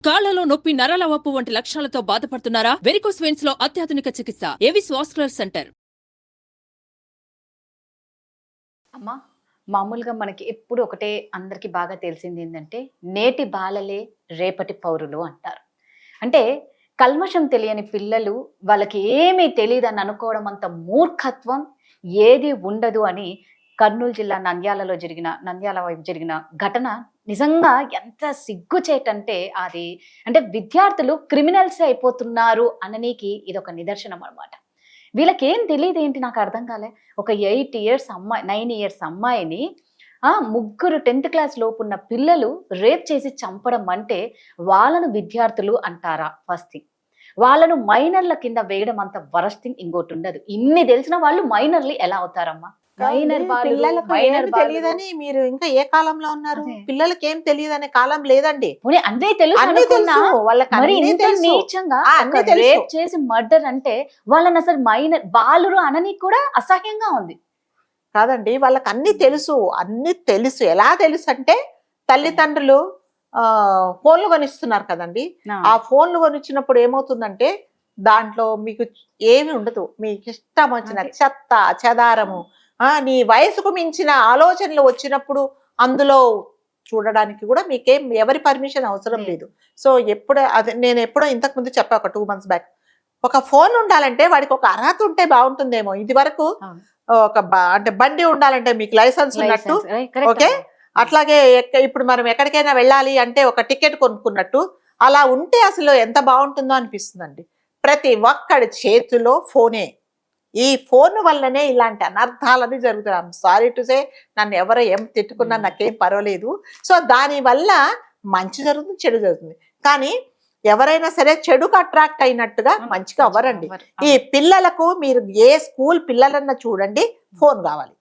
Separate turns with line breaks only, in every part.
కాళ్లలో నొప్పి, నరాల వాపు వంటి లక్షణాలతో బాధపడుతున్నారా? వెరికోస్ వెయిన్స్ లో అత్యాధునిక చికిత్స ఏవిస్ వాస్కులర్ సెంటర్.
అమ్మా, మామూలుగా మనకి ఎప్పుడు ఒకటే అందరికీ బాగా తెలిసింది ఏంటంటే నేటి బాలలే రేపటి పౌరులు అంటారు. అంటే కల్మషం తెలియని పిల్లలు వాళ్ళకి ఏమీ తెలియదని అనుకోవడం అంత మూర్ఖత్వం ఏది ఉండదు అని కర్నూలు జిల్లా నంద్యాల వైపు జరిగిన ఘటన నిజంగా ఎంత సిగ్గుచేటంటే అది అంటే విద్యార్థులు క్రిమినల్సే అయిపోతున్నారు అననీకి ఇదొక నిదర్శనం అనమాట. వీళ్ళకి ఏం తెలియదు ఏంటి నాకు అర్థం కాలే. ఒక 8 ఇయర్స్ అమ్మాయి 9 ఇయర్స్ అమ్మాయిని ముగ్గురు 10th క్లాస్ లోపు ఉన్న పిల్లలు రేప్ చేసి చంపడం అంటే వాళ్ళను విద్యార్థులు అంటారా? First thing. వాళ్ళను మైనర్ల కింద వేయడం అంత వరస్ట్ థింగ్ ఇంకోటి ఉండదు. ఇన్ని తెలిసిన వాళ్ళు మైనర్లు ఎలా అవుతారమ్మా?
పిల్లలకు ఏమి తెలియదని మీరు ఇంకా ఏ కాలంలో ఉన్నారు? పిల్లలకి ఏం తెలియదనే కాలం లేదండి.
అన్నీ తెలుసు వాళ్ళకి. మరి ఇంత నీచంగా రేప్ చేసి మర్డర్ అంటే వాళ్ళని అసలు మైనర్ బాలురు అనని కూడా అసహ్యంగా ఉంది.
కాదండి, వాళ్ళకి అన్ని తెలుసు. ఎలా తెలుసు అంటే తల్లిదండ్రులు ఫోన్లు కొనిస్తున్నారు కదండి. ఆ ఫోన్లు కొనిచ్చినప్పుడు ఏమవుతుందంటే దాంట్లో మీకు ఏమి ఉండదు, మీకు ఇష్టం వచ్చిన చెత్త చెదారము, నీ వయసుకు మించిన ఆలోచనలు వచ్చినప్పుడు అందులో చూడడానికి కూడా మీకేం ఎవరి పర్మిషన్ అవసరం లేదు. సో నేను ఎప్పుడో ఇంతకు ముందు చెప్పా, ఒక 2 months బ్యాక్, ఒక ఫోన్ ఉండాలంటే వాడికి ఒక అర్హత ఉంటే బాగుంటుందేమో. ఇది వరకు అంటే బండి ఉండాలంటే మీకు లైసెన్స్ ఉన్నట్టు, ఓకే, అట్లాగే ఇప్పుడు మనం ఎక్కడికైనా వెళ్ళాలి అంటే ఒక టికెట్ కొనుక్కున్నట్టు అలా ఉంటే అసలు ఎంత బాగుంటుందో అనిపిస్తుందండి. ప్రతి ఒక్కడి చేతిలో ఫోనే. ఈ ఫోన్ వల్లనే ఇలాంటి అనర్థాలని జరుగుతున్నాయి. సారీ టు సే, నన్ను ఎవరో ఏం తిట్టుకున్నా నాకేం పర్వాలేదు. సో దానివల్ల మంచి జరుగుతుంది, చెడు జరుగుతుంది. కానీ ఎవరైనా సరే చెడుకు అట్రాక్ట్ అయినట్టుగా మంచిగా అవ్వరండి. ఈ పిల్లలకు మీరు ఏ స్కూల్ పిల్లలన్నా చూడండి, ఫోన్ కావాలి.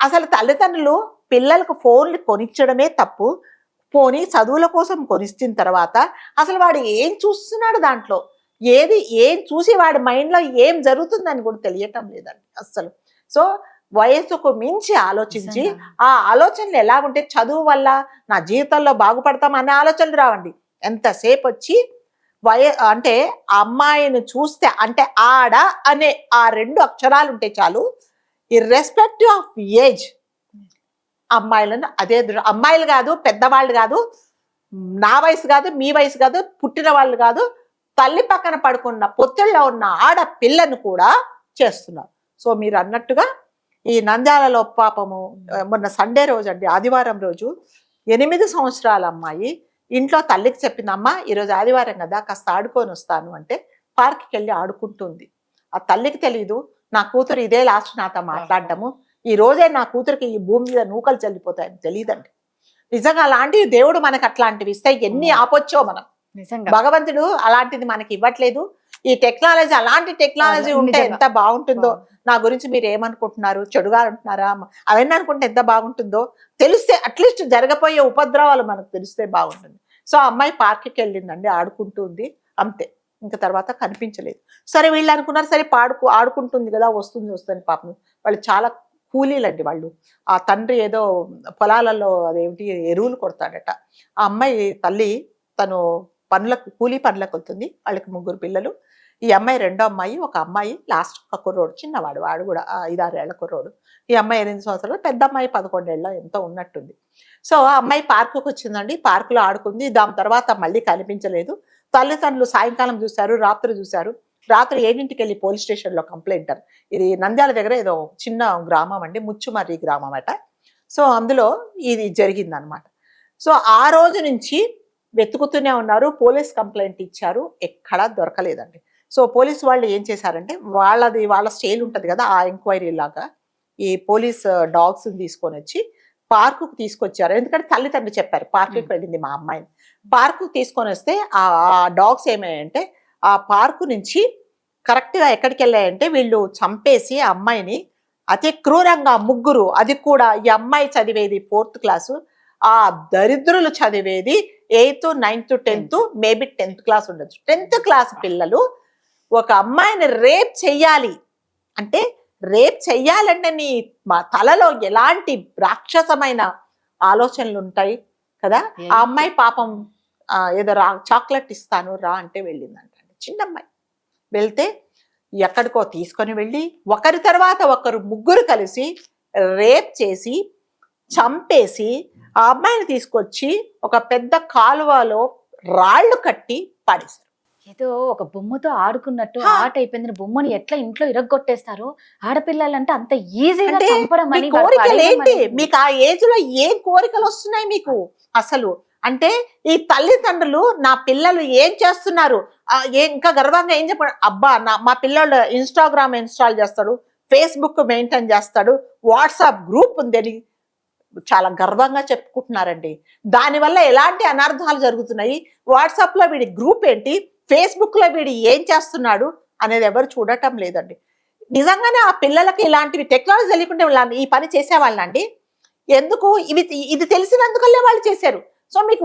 అసలు తల్లిదండ్రులు పిల్లలకు ఫోన్లు కొనిచ్చడమే తప్పు. పోనీ చదువుల కోసం కొనిచ్చిన తర్వాత అసలు వాడు ఏం చూస్తున్నాడు, దాంట్లో ఏం చూసి వాడి మైండ్లో ఏం జరుగుతుందని కూడా తెలియటం లేదండి అస్సలు. సో వయసుకు మించి ఆలోచించి ఆ ఆలోచనలు ఎలాగుంటే చదువు వల్ల నా జీవితంలో బాగుపడతాం అనే ఆలోచనలు రావండి. ఎంతసేపు వచ్చి అంటే అమ్మాయిని చూస్తే అంటే ఆడ అనే ఆ 2 అక్షరాలు ఉంటే చాలు, ఇర్రెస్పెక్టివ్ ఆఫ్ ఏజ్ అమ్మాయిలను అమ్మాయిలు కాదు, పెద్దవాళ్ళు కాదు, నా వయసు కాదు, మీ వయసు కాదు, పుట్టిన వాళ్ళు కాదు, తల్లి పక్కన పడుకున్న పొత్తుల్లో ఉన్న ఆడపిల్లను కూడా చేస్తున్నారు. సో మీరు అన్నట్టుగా ఈ నంద్యాలలో పాపము మొన్న సండే రోజు అండి, ఆదివారం రోజు 8 సంవత్సరాల అమ్మాయి ఇంట్లో తల్లికి చెప్పిందమ్మా, ఈరోజు ఆదివారం కదా కాస్త ఆడుకొని వస్తాను అంటే పార్క్కి వెళ్ళి ఆడుకుంటుంది. ఆ తల్లికి తెలీదు నా కూతురు ఇదే లాస్ట్ నాతో మాట్లాడటము, ఈ రోజే నా కూతురికి ఈ భూమి మీద నూకలు చల్లిపోతాయని తెలియదండి. నిజంగా అలాంటివి దేవుడు మనకు అట్లాంటివి ఇస్తే ఎన్ని ఆపొచ్చో మనం. భగవంతుడు అలాంటిది మనకి ఇవ్వట్లేదు. ఈ టెక్నాలజీ, అలాంటి టెక్నాలజీ ఉంటే ఎంత బాగుంటుందో. నా గురించి మీరు ఏమనుకుంటున్నారు, చెడుగా అంటున్నారా, అవన్నీ అనుకుంటే ఎంత బాగుంటుందో తెలిస్తే, అట్లీస్ట్ జరగబోయే ఉపద్రవాలు మనకు తెలిస్తే బాగుంటుంది. సో అమ్మాయి పార్క్కి వెళ్ళిందండి, ఆడుకుంటుంది, అంతే. ఇంకా తర్వాత కనిపించలేదు. సరే వీళ్ళు అనుకున్నారు, సరే ఆడుకుంటుంది కదా, వస్తుంది పాపం. వాళ్ళు చాలా కూలీలండి వాళ్ళు. ఆ తండ్రి ఏదో పొలాలలో అదేమిటి ఎరువులు కొడతాడట. ఆ అమ్మాయి తల్లి తను కూలీ పనులకు వెళ్తుంది. వాళ్ళకి 3 పిల్లలు. ఈ అమ్మాయి రెండో అమ్మాయి, ఒక అమ్మాయి లాస్ట్ ఒక కుర్రోడు, చిన్నవాడు, వాడు కూడా 5-6 ఏళ్ల కుర్రోడు. ఈ అమ్మాయి 8 సంవత్సరాలు, పెద్ద అమ్మాయి 11 ఏళ్ళ ఎంతో ఉన్నట్టుంది. సో ఆ అమ్మాయి పార్కుకి వచ్చిందండి, పార్కులో ఆడుకుంది. దాని తర్వాత మళ్ళీ కనిపించలేదు. తల్లిదండ్రులు సాయంకాలం చూశారు, రాత్రి చూశారు. రాత్రి 7ంటికి వెళ్ళి పోలీస్ స్టేషన్లో కంప్లైంట్. ఇది నంద్యాల దగ్గర ఏదో చిన్న గ్రామం అండి, ముచ్చుమర్రి గ్రామం అట. సో అందులో ఇది జరిగిందనమాట. సో ఆ రోజు నుంచి వెతుకుతూనే ఉన్నారు, పోలీస్ కంప్లైంట్ ఇచ్చారు, ఎక్కడా దొరకలేదండి. సో పోలీస్ వాళ్ళు ఏం చేశారంటే వాళ్ళ స్టైల్ ఉంటుంది కదా, ఆ ఎంక్వైరీ లాగా ఈ పోలీస్ డాగ్స్ని తీసుకొని వచ్చి పార్కుకు తీసుకొచ్చారు. ఎందుకంటే తల్లిదండ్రులు చెప్పారు పార్కుకి వెళ్ళింది మా అమ్మాయిని. పార్కుకు తీసుకొని వస్తే ఆ డాగ్స్ ఏమయ్యాయంటే ఆ పార్కు నుంచి కరెక్ట్గా ఎక్కడికి వెళ్ళాయంటే వీళ్ళు చంపేసి ఆ అమ్మాయిని అతి క్రూరంగా 3, అది కూడా ఈ అమ్మాయి చదివేది 4th క్లాసు, ఆ దరిద్రులు చదివేది 8th, 9th, 10th, maybe 10th class ఉండొచ్చు. 10th క్లాస్ పిల్లలు ఒక అమ్మాయిని రేప్ చెయ్యాలి అంటే, రేప్ చెయ్యాలంటే నీ తలలో ఎలాంటి రాక్షసమైన ఆలోచనలు ఉంటాయి కదా. ఆ అమ్మాయి పాపం ఏదో చాక్లెట్ ఇస్తాను రా అంటే వెళ్ళిందంట. చిన్న అమ్మాయి వెళ్తే ఎక్కడికో తీసుకొని వెళ్ళి ఒకరి తర్వాత ఒకరు ముగ్గురు కలిసి రేప్ చేసి చంపేసి ఆ అమ్మాయిని తీసుకొచ్చి ఒక పెద్ద కాలువలో రాళ్లు కట్టి పడేశారు.
ఏదో ఒక బొమ్మతో ఆడుకున్నట్టు ఆట అయిపోయింది. బొమ్మని ఎట్లా ఇంట్లో ఇరగొట్టేస్తారు. ఆడపిల్లలంటే అంత ఈజీగా చంపడం అని
కోరికలు ఏంటి మీకు? ఆ ఏజ్ లో ఏం కోరికలు వస్తున్నాయి మీకు అసలు? అంటే ఈ తల్లిదండ్రులు నా పిల్లలు ఏం చేస్తున్నారు ఇంకా గర్వంగా ఏం చెప్పాడు, అబ్బా మా పిల్లలు ఇన్స్టాగ్రామ్ ఇన్స్టాల్ చేస్తాడు, ఫేస్బుక్ మెయింటైన్ చేస్తాడు, వాట్సాప్ గ్రూప్ ఉందని చాలా గర్వంగా చెప్పుకుంటున్నారండి. దానివల్ల ఎలాంటి అనర్థాలు జరుగుతున్నాయి, వాట్సాప్ లో వీడి గ్రూప్ ఏంటి, ఫేస్బుక్ లో వీడి ఏం చేస్తున్నాడు అనేది ఎవరు చూడటం లేదండి. నిజంగానే ఆ పిల్లలకి ఇలాంటివి టెక్నాలజీ తెలియకుండా ఈ పని చేసేవాళ్ళండి. ఎందుకు? ఇది తెలిసినందుకల్లే వాళ్ళు చేశారు. సో మీకు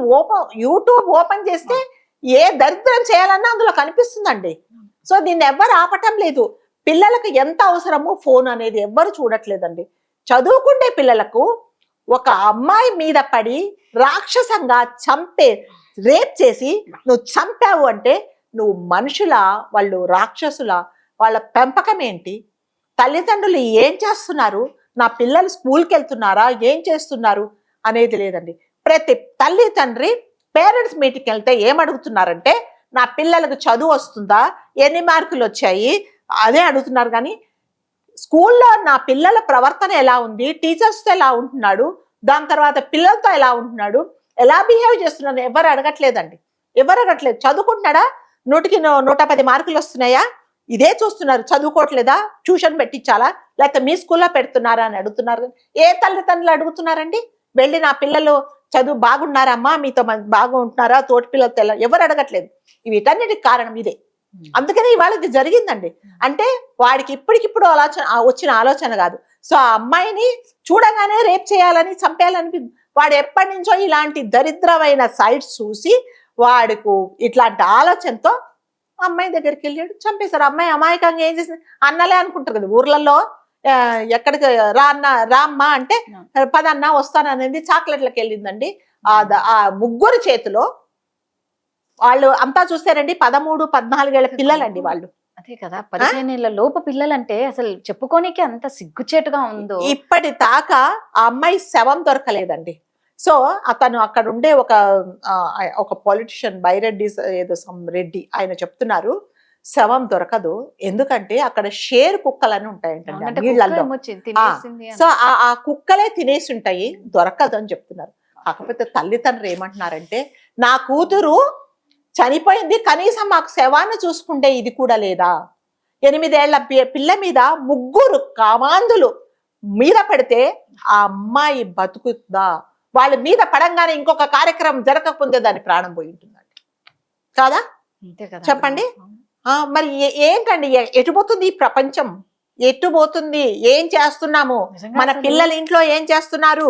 యూట్యూబ్ ఓపెన్ చేస్తే ఏ దరిద్రం చేయాలన్నా అందులో కనిపిస్తుందండి. సో దీన్ని ఎవ్వరు ఆపటం లేదు. పిల్లలకు ఎంత అవసరమో ఫోన్ అనేది ఎవ్వరు చూడట్లేదండి. చదువుకుంటే పిల్లలకు ఒక అమ్మాయి మీద పడి రాక్షసంగా రేప్ చేసి నువ్వు చంపావు అంటే నువ్వు మనుషుల, వాళ్ళు రాక్షసుల, వాళ్ళ పెంపకం ఏంటి? తల్లిదండ్రులు ఏం చేస్తున్నారు, నా పిల్లలు స్కూల్కి వెళ్తున్నారా, ఏం చేస్తున్నారు అనేది లేదండి. ప్రతి తల్లి తండ్రి పేరెంట్స్ మీటింగ్కి వెళ్తే ఏమడుగుతున్నారంటే నా పిల్లలకు చదువు వస్తుందా, ఎన్ని మార్కులు వచ్చాయి అదే అడుగుతున్నారు. కానీ స్కూల్లో నా పిల్లల ప్రవర్తన ఎలా ఉంది, టీచర్స్తో ఎలా ఉంటున్నాడు, దాని తర్వాత పిల్లలతో ఎలా ఉంటున్నాడు, ఎలా బిహేవ్ చేస్తున్నాడు ఎవరు అడగట్లేదండి. ఎవరు అడగట్లేదు. చదువుకుంటున్నాడా, 100కి 110 మార్కులు వస్తున్నాయా, ఇదే చూస్తున్నారు. చదువుకోవట్లేదా, ట్యూషన్ పెట్టించాలా, లేకపోతే మీ స్కూల్లో పెడుతున్నారా అని అడుగుతున్నారు. ఏ తల్లిదండ్రులు అడుగుతున్నారండి? వెళ్ళి నా పిల్లలు చదువు బాగున్నారమ్మా, మీతో బాగుంటున్నారా, తోటి పిల్లలతో ఎవరు అడగట్లేదు. వీటన్నిటికి కారణం ఇదే. అందుకనే ఇవాళ ఇది జరిగిందండి. అంటే వాడికి ఇప్పటికిప్పుడు వచ్చిన ఆలోచన కాదు. సో ఆ అమ్మాయిని చూడగానే రేప్ చేయాలని, చంపేయాలని వాడు ఎప్పటి నుంచో ఇలాంటి దరిద్రమైన సైట్స్ చూసి వాడికి ఇట్లాంటి ఆలోచనతో అమ్మాయి దగ్గరికి వెళ్ళాడు, చంపేశారు. అమ్మాయి అమాయకంగా ఏం చేసింది, అన్నలే అనుకుంటారు కదా ఊర్లలో, ఎక్కడికి రామ్మా అంటే పదన్నా వస్తాననేది చాక్లెట్లకు వెళ్ళిందండి. ఆ ముగ్గురు చేతిలో వాళ్ళు అంతా చూస్తారండి. 13-14 ఏళ్ల పిల్లలండి వాళ్ళు.
అదే కదా, 15 ఏళ్ల లోపు పిల్లలంటే అసలు చెప్పుకోనికి అంత సిగ్గుచేటుగా ఉందో.
ఇప్పటి దాకా ఆ అమ్మాయి శవం దొరకలేదండి. సో అతను అక్కడ ఉండే ఒక పొలిటిషియన్ బైరెడ్డి ఏదో రెడ్డి ఆయన చెప్తున్నారు శవం దొరకదు, ఎందుకంటే అక్కడ షేర్ కుక్కలని ఉంటాయంట నీళ్ళల్లో. సో ఆ కుక్కలే తినేసి ఉంటాయి, దొరకదు అని చెప్తున్నారు. కాకపోతే తల్లిదండ్రులు ఏమంటున్నారంటే నా కూతురు చనిపోయింది, కనీసం మాకు శవాన్ని చూసుకుంటే ఇది కూడా లేదా? 8 ఏళ్ల పిల్ల మీద 3 కామాంధులు మీద పడితే ఆ అమ్మాయి బతుకుతుందా? వాళ్ళ మీద పడంగానే ఇంకొక కార్యక్రమం జరగకపోతే దాని ప్రాణం పోయి ఉంటుందండి కాదా? చెప్పండి. మరి ఏంటండి, ఎటుపోతుంది ఈ ప్రపంచం, ఎటుపోతుంది? ఏం చేస్తున్నాము? మన పిల్లల ఇంట్లో ఏం చేస్తున్నారు?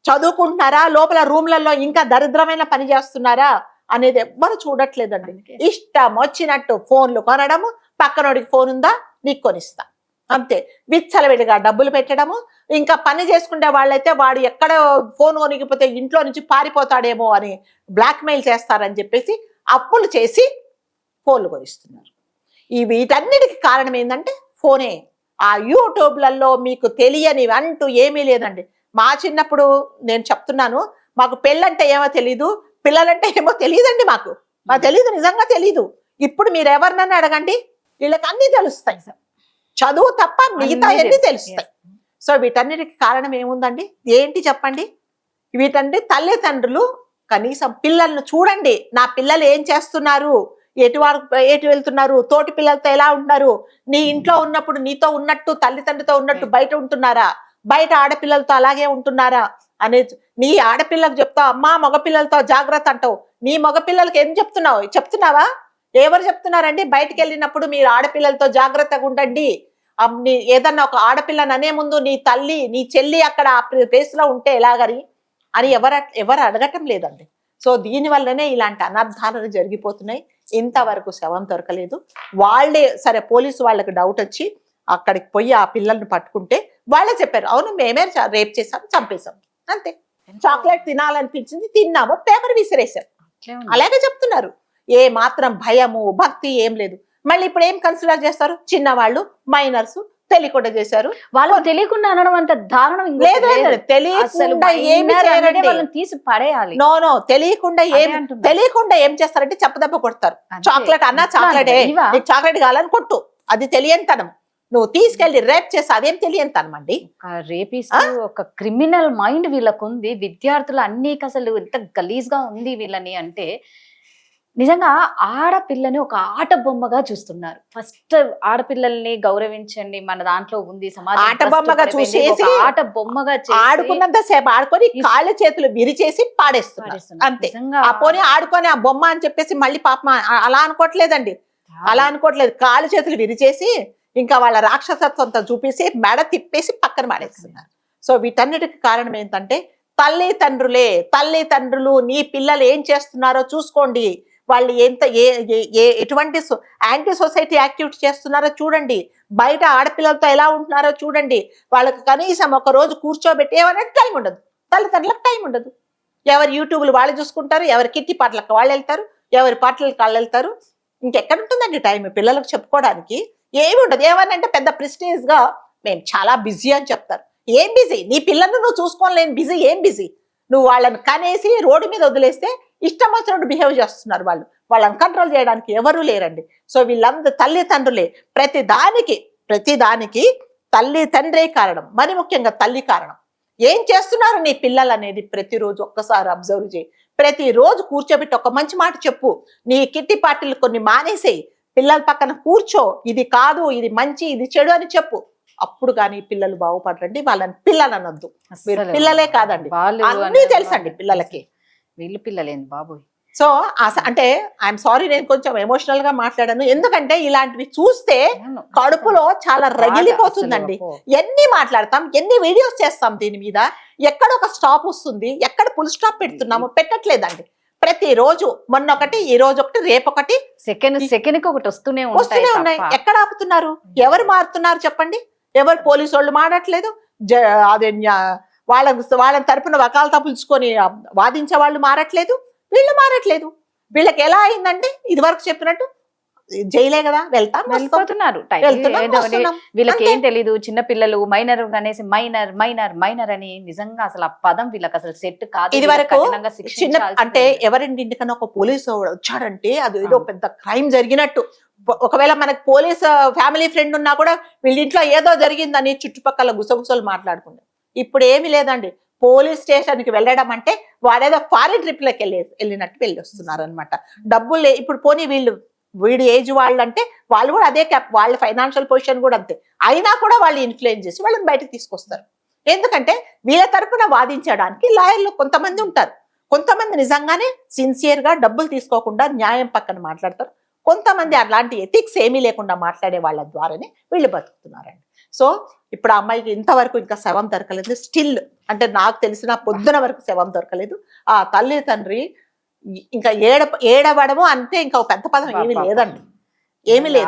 చదువుకుంటున్నారా, లోపల రూమ్లలో ఇంకా దరిద్రమైన పని చేస్తున్నారా అనేది ఎవ్వరు చూడట్లేదండి. ఇష్టం వచ్చినట్టు ఫోన్లు కొనడము, పక్కనోడికి ఫోన్ ఉందా నీకు కొనిస్తా అంతే, విచ్చలవిడిగా డబ్బులు పెట్టడము. ఇంకా పని చేసుకుంటే వాళ్ళైతే వాడు ఎక్కడ ఫోన్ కొనికపోతే ఇంట్లో నుంచి పారిపోతాడేమో అని బ్లాక్మెయిల్ చేస్తారని చెప్పేసి అప్పులు చేసి ఫోన్లు కొనిస్తున్నారు. వీటన్నిటికి కారణం ఏంటంటే ఫోనే. ఆ యూట్యూబ్లలో మీకు తెలియనివి అంటూ ఏమీ లేదండి. మా చిన్నప్పుడు నేను చెప్తున్నాను, మాకు పెళ్ళంటే ఏమో తెలీదు, పిల్లలంటే ఏమో తెలియదండి. మాకు తెలీదు, నిజంగా తెలీదు. ఇప్పుడు మీరు ఎవరినన్నా అడగండి, వీళ్ళకి అన్ని తెలుస్తాయి, చదువు తప్ప మిగతా అన్ని తెలుస్తాయి. సో వీటన్నిటికి కారణం ఏముందండి? ఏంటి చెప్పండి? వీటన్ని తల్లిదండ్రులు కనీసం పిల్లలను చూడండి, నా పిల్లలు ఏం చేస్తున్నారు, ఎటు వెళ్తున్నారు, తోటి పిల్లలతో ఎలా ఉంటున్నారు, నీ ఇంట్లో ఉన్నప్పుడు నీతో ఉన్నట్టు తల్లిదండ్రులతో ఉన్నట్టు బయట ఉంటున్నారా, బయట ఆడపిల్లలతో అలాగే ఉంటున్నారా అనేది నీ ఆడపిల్లకు చెప్తావు. అమ్మా మగపిల్లలతో జాగ్రత్త అంటావు, నీ మగపిల్లలకి ఏం చెప్తున్నావా? ఎవరు చెప్తున్నారండి? బయటకు వెళ్ళినప్పుడు మీరు ఆడపిల్లలతో జాగ్రత్తగా ఉండండి, ఏదన్నా ఒక ఆడపిల్లని అనే ముందు నీ తల్లి నీ చెల్లి అక్కడ ఆ ప్లేస్ లో ఉంటే ఎలాగని అని ఎవరు అడగటం లేదండి. సో దీనివల్లనే ఇలాంటి అనర్థాలు జరిగిపోతున్నాయి. ఇంతవరకు శవం దొరకలేదు. వాళ్ళే సరే పోలీసు వాళ్ళకి డౌట్ వచ్చి అక్కడికి పోయి ఆ పిల్లల్ని పట్టుకుంటే వాళ్ళే చెప్పారు, అవును మేమే రేప్ చేసాం, చంపేశాం, అంతే. చాక్లెట్ తినాలనిపించింది, తిన్నాము, పేపర్ విసిరేసాం. అలాగే చెప్తున్నారు. ఏ మాత్రం భయము భక్తి ఏం లేదు. మళ్ళీ ఇప్పుడు ఏం కన్సిడర్ చేస్తారు? చిన్నవాళ్ళు, మైనర్స్, తెలియకుండా చేశారు.
వాళ్ళకి తెలియకుండా అనడం అంత దారుణం
లేదు, తెలియకుండా ఏమి
వాళ్ళని తీసి పడేయాలి.
నో తెలియకుండా ఏం చేస్తారంటే చెప్పదెబ్బ కొడతారు. చాక్లెట్ అన్నా చాక్లెటే, నీకు చాక్లెట్ కావాలని కొట్టు, అది తెలియనితనం. నువ్వు తీసుకెళ్లి రేప్ చేసి అదేం తెలియనితనం అండి.
రేపిస్ట్ ఒక క్రిమినల్ మైండ్ వీళ్ళకు ఉంది. విద్యార్థులు అన్ని అసలు ఎంత గలీజ్ గా ఉంది వీళ్ళని అంటే నిజంగా ఆడపిల్లని ఒక ఆట బొమ్మగా చూస్తున్నారు. ఫస్ట్ ఆడపిల్లల్ని గౌరవించండి, మన దాంట్లో ఉంది సమాజం,
ఆట బొమ్మగా చూసేసి
ఆట బొమ్మగా
ఆడుకున్నంత సేపు ఆడుకొని కాళ్ళ చేతులు విరిచేసి పాడేస్తున్నారు అంతే. ఆ పోనీ ఆడుకొని ఆ బొమ్మ అని చెప్పేసి మళ్ళీ పాపం అలా అనుకోవట్లేదండి, అలా అనుకోవట్లేదు. కాళ్ళ చేతులు విరిచేసి ఇంకా వాళ్ళ రాక్షసత్వంతో చూపేసి మెడ తిప్పేసి పక్కన పాడేస్తున్నారు. సో వీటన్నిటికి కారణం ఏంటంటే తల్లిదండ్రులు నీ పిల్లలు ఏం చేస్తున్నారో చూసుకోండి. వాళ్ళు ఎటువంటి యాంటీ సొసైటీ యాక్టివిటీ చేస్తున్నారో చూడండి. బయట ఆడపిల్లలతో ఎలా ఉంటున్నారో చూడండి. వాళ్ళకి కనీసం ఒక రోజు కూర్చోబెట్టి ఏమన్నా టైం ఉండదు, తల్లిదండ్రులకు టైం ఉండదు. ఎవరి యూట్యూబ్లు వాళ్ళు చూసుకుంటారు, ఎవరి కిట్టి పాటలకు వాళ్ళు వెళ్తారు, ఎవరి పాటలకు వాళ్ళు వెళ్తారు. ఇంకెక్కడ ఉంటుందండి టైం పిల్లలకు చెప్పుకోవడానికి? ఏమి ఉండదు. ఏమనంటే పెద్ద ప్రెస్టీజ్ గా మేము చాలా బిజీ అని చెప్తారు. ఏం బిజీ? నీ పిల్లలను నువ్వు చూసుకోలేని బిజీ ఏం బిజీ? నువ్వు వాళ్ళని కనేసి రోడ్డు మీద వదిలేస్తే ఇష్టం వచ్చినట్టు బిహేవ్ చేస్తున్నారు. వాళ్ళని కంట్రోల్ చేయడానికి ఎవరూ లేరండి. సో వీళ్ళందరూ తల్లిదండ్రులే. ప్రతిదానికి తల్లి తండ్రే కారణం, మరి ముఖ్యంగా తల్లి కారణం. ఏం చేస్తున్నారు నీ పిల్లలు అనేది ప్రతిరోజు ఒక్కసారి అబ్జర్వ్ చేయి. ప్రతిరోజు కూర్చోబెట్టి ఒక మంచి మాట చెప్పు. నీ కిట్టి పార్టీలు కొన్ని మానేసేయి, పిల్లల పక్కన కూర్చో. ఇది కాదు, ఇది మంచి, ఇది చెడు అని చెప్పు. అప్పుడు కానీ పిల్లలు బాగుపడరండి. వాళ్ళని పిల్లలు అనొద్దు. పిల్లలే కాదండి, అన్నీ తెలుసండి పిల్లలకి.
వీళ్ళు పిల్లలేంది బాబు.
సో అంటే ఐఎమ్ సారీ, నేను కొంచెం ఎమోషనల్ గా మాట్లాడాను. ఎందుకంటే ఇలాంటివి చూస్తే కడుపులో చాలా రగిలిపోతుందండి. ఎన్ని మాట్లాడతాం, ఎన్ని వీడియోస్ చేస్తాం దీని మీద. ఎక్కడ ఒక స్టాప్ వస్తుంది, ఎక్కడ ఫుల్ స్టాప్ పెడుతున్నాము? పెట్టట్లేదండి. ప్రతిరోజు మొన్నొకటి, ఈ రోజు ఒకటి, రేపొకటి,
సెకండ్ ఒకటి వస్తూనే
ఉన్నాయి. ఎక్కడ ఆపుతున్నారు? ఎవరు మారుతున్నారు చెప్పండి? ఎవరు? పోలీసు వాళ్ళు మారట్లేదు, అదే వాళ్ళని తరపున వకాలతా పులుచుకొని వాదించే వాళ్ళు మారట్లేదు, వీళ్ళు మారట్లేదు. వీళ్ళకి ఎలా అయిందంటే ఇది వరకు చెప్పినట్టు జైలే కదా,
వెళ్ళిపోతున్నారు. వీళ్ళకి ఏం తెలీదు. చిన్న పిల్లలు మైనర్ అనేసి మైనర్ అని నిజంగా అసలు ఆ పదం వీళ్ళకి అసలు సెట్ కాదు.
ఇది వరకు చిన్న అంటే ఎవరింటి ఇంటికన్నా ఒక పోలీసు వచ్చాడంటే అది ఏదో పెద్ద క్రైమ్ జరిగినట్టు. ఒకవేళ మనకు పోలీస్ ఫ్యామిలీ ఫ్రెండ్ ఉన్నా కూడా వీళ్ళ ఇంట్లో ఏదో జరిగిందని చుట్టుపక్కల గుసగుసలు మాట్లాడుకుంటారు. ఇప్పుడు ఏమి లేదండి. పోలీస్ స్టేషన్ కి వెళ్ళడం అంటే వాడేదో ఫారిన్ ట్రిప్ లకి వెళ్ళినట్టు వెళ్ళి వస్తున్నారు అనమాట. డబ్బులు ఇప్పుడు పోనీ వీడి ఏజ్ వాళ్ళు అంటే వాళ్ళు కూడా అదే వాళ్ళ ఫైనాన్షియల్ పొజిషన్ కూడా అంతే. అయినా కూడా వాళ్ళు ఇన్ఫ్లుయెన్స్ చేసి వాళ్ళని బయటకు తీసుకొస్తారు. ఎందుకంటే వీళ్ళ తరపున వాదించడానికి లాయర్లు కొంతమంది ఉంటారు. కొంతమంది నిజంగానే సిన్సియర్ గా డబ్బులు తీసుకోకుండా న్యాయం పక్కన మాట్లాడతారు. కొంతమంది అలాంటి ఎథిక్స్ ఏమీ లేకుండా మాట్లాడే వాళ్ళ ద్వారానే వీళ్ళు బతుకుతున్నారండి. సో ఇప్పుడు ఆ అమ్మాయికి ఇంతవరకు ఇంకా శవం దొరకలేదు. స్టిల్ అంటే నాకు తెలిసిన పొద్దున వరకు శవం దొరకలేదు. ఆ తల్లి తండ్రి ఇంకా ఏడవడము అంతే, ఇంకా పెద్ద పదం ఏమీ లేదండి, ఏమీ లేదు.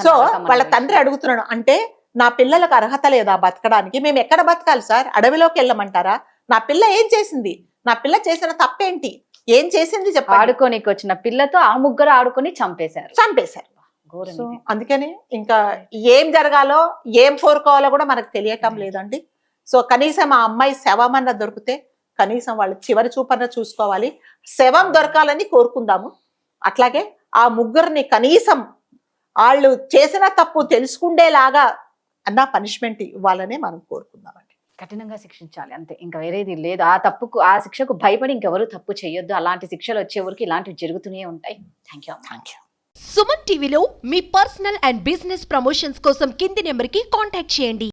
సో వాళ్ళ తండ్రి అడుగుతున్నాడు అంటే నా పిల్లలకు అర్హత లేదా బతకడానికి? మేము ఎక్కడ బతకాలి సార్? అడవిలోకి వెళ్ళమంటారా? నా పిల్ల ఏం చేసింది? నా పిల్ల చేసిన తప్పేంటి? ఏం చేసింది చెప్పండి?
ఆడుకోనికి వచ్చిన పిల్లతో ఆ ముగ్గురు ఆడుకొని చంపేశారు.
అందుకని ఇంకా ఏం జరగాలో ఏం కోరుకోవాలో కూడా మనకు తెలియటం లేదండి. సో కనీసం ఆ అమ్మాయి శవం అన్న దొరికితే కనీసం వాళ్ళు చివరి చూపన్న చూసుకోవాలి. శవం దొరకాలని కోరుకుందాము. అట్లాగే ఆ ముగ్గురిని కనీసం వాళ్ళు చేసిన తప్పు తెలుసుకుండేలాగా అన్న పనిష్మెంట్ ఇవ్వాలని మనం కోరుకుందామండి.
కఠినంగా శిక్షించాలి అంతే, ఇంకా వేరేది లేదు. ఆ శిక్షకు భయపడి ఇంకెవరు తప్పు చేయొద్దు. అలాంటి శిక్షలు వచ్చే వరకు ఇలాంటివి జరుగుతూనే ఉంటాయి. Thank you.
సుమన్ టీవీలో మీ పర్సనల్ అండ్ బిజినెస్ ప్రమోషన్స్ కోసం కింది నెంబర్కి కాంటాక్ట్ చేయండి.